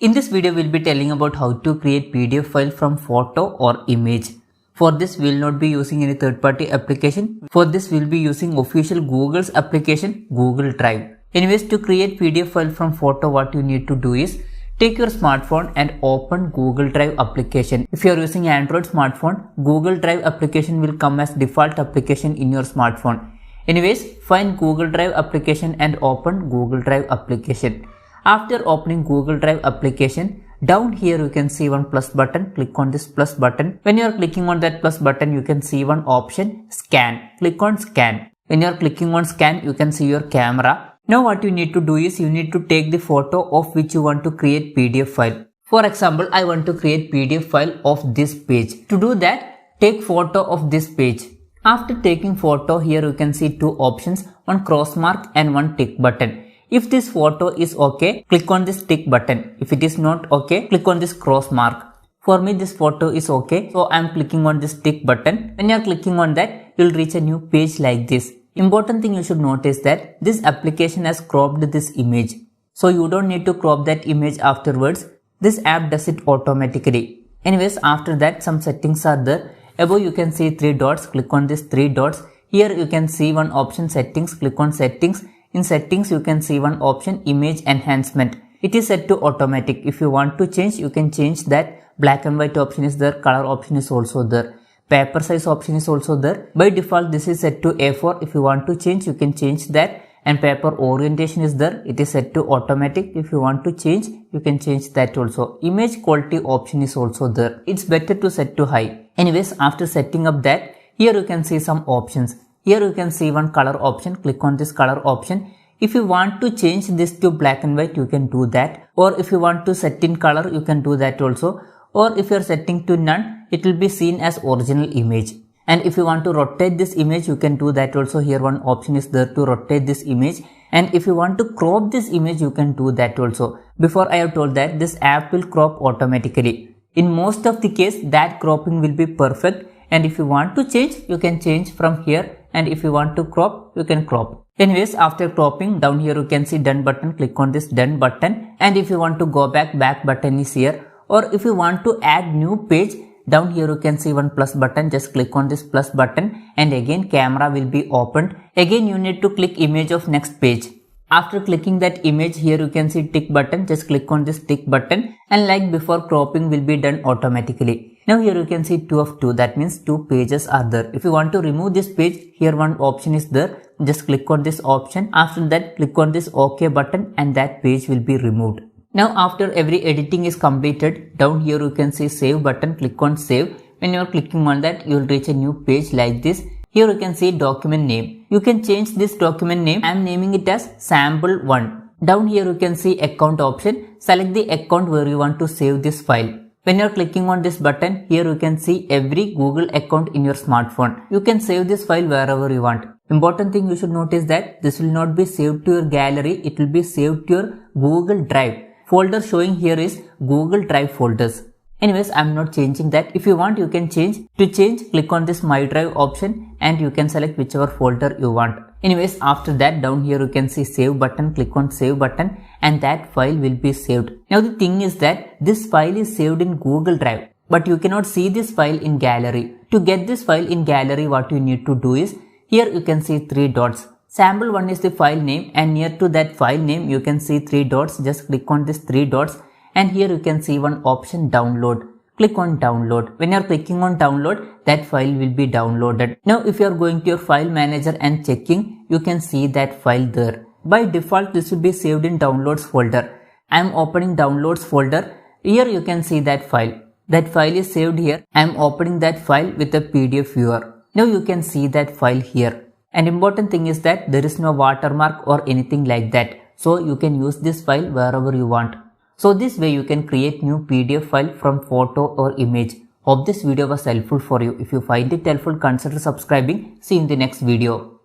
In this video, we'll be telling about how to create PDF file from photo or image. For this, we'll not be using any third-party application. For this, we'll be using official Google's application, Google Drive. Anyways, to create PDF file from photo, what you need to do is take your smartphone and open Google Drive application. If you are using Android smartphone, Google Drive application will come as default application in your smartphone. Anyways, find Google Drive application and open Google Drive application. After opening Google Drive application, down here you can see one plus button. Click on this plus button. When you are clicking on that plus button, you can see one option, scan. Click on scan. When you are clicking on scan, you can see your camera. Now what you need to do is you need to take the photo of which you want to create PDF file. For example, I want to create PDF file of this page. To do that, take photo of this page. After taking photo, here you can see two options, one cross mark and one tick button. If this photo is okay, click on this tick button. If it is not okay, click on this cross mark. For me, this photo is okay, so I am clicking on this tick button. When you are clicking on that, you will reach a new page like this. Important thing you should notice that this application has cropped this image. So you don't need to crop that image afterwards. This app does it automatically. Anyways, after that, some settings are there. Above you can see three dots. Click on these three dots. Here you can see one option, settings. Click on settings. In settings, you can see one option, image enhancement. It is set to automatic. If you want to change, you can change that. Black and white option is there. Color option is also there. Paper size option is also there. By default, this is set to A4. If you want to change, you can change that. And paper orientation is there. It is set to automatic. If you want to change, you can change that also. Image quality option is also there. It's better to set to high. Anyways, after setting up that, here you can see some options. Here you can see one color option. Click on this color option. If you want to change this to black and white, you can do that. Or if you want to set in color, you can do that also. Or if you are setting to none, it will be seen as original image. And if you want to rotate this image, you can do that also. Here one option is there to rotate this image. And if you want to crop this image, you can do that also. Before I have told that this app will crop automatically. In most of the case, that cropping will be perfect. And if you want to change, you can change from here. And if you want to crop, you can crop. Anyways, after cropping, down here you can see done button. Click on this done button. And if you want to go back button is here. Or if you want to add new page, down here you can see one plus button. Just click on this plus button. And again camera will be opened. Again you need to click image of next page. After clicking that image, here you can see tick button. Just click on this tick button. And like before, cropping will be done automatically. Now here you can see 2 of 2. That means 2 pages are there. If you want to remove this page, here one option is there. Just click on this option. After that, click on this OK button and that page will be removed. Now after every editing is completed, down here you can see save button. Click on save. When you are clicking on that, you will reach a new page like this. Here you can see document name. You can change this document name. I am naming it as sample1. Down here you can see account option. Select the account where you want to save this file. When you are clicking on this button, here you can see every Google account in your smartphone. You can save this file wherever you want. Important thing you should notice that this will not be saved to your gallery. It will be saved to your Google Drive. Folder showing here is Google Drive folders. Anyways, I am not changing that. If you want, you can change. To change, click on this My Drive option and you can select whichever folder you want. Anyways, after that, down here you can see save button. Click on save button and that file will be saved. Now the thing is that this file is saved in Google Drive, but you cannot see this file in gallery. To get this file in gallery, what you need to do is, here you can see 3 dots. Sample1 is the file name and near to that file name you can see 3 dots. Just click on these 3 dots and here you can see one option, download. Click on download. When you are clicking on download, that file will be downloaded. Now if you are going to your file manager and checking, you can see that file there. By default, this will be saved in downloads folder. I am opening downloads folder. Here you can see that file. That file is saved here. I am opening that file with a PDF viewer. Now you can see that file here. And important thing is that there is no watermark or anything like that. So you can use this file wherever you want. So this way you can create new PDF file from photo or image. Hope this video was helpful for you. If you find it helpful, consider subscribing. See you in the next video.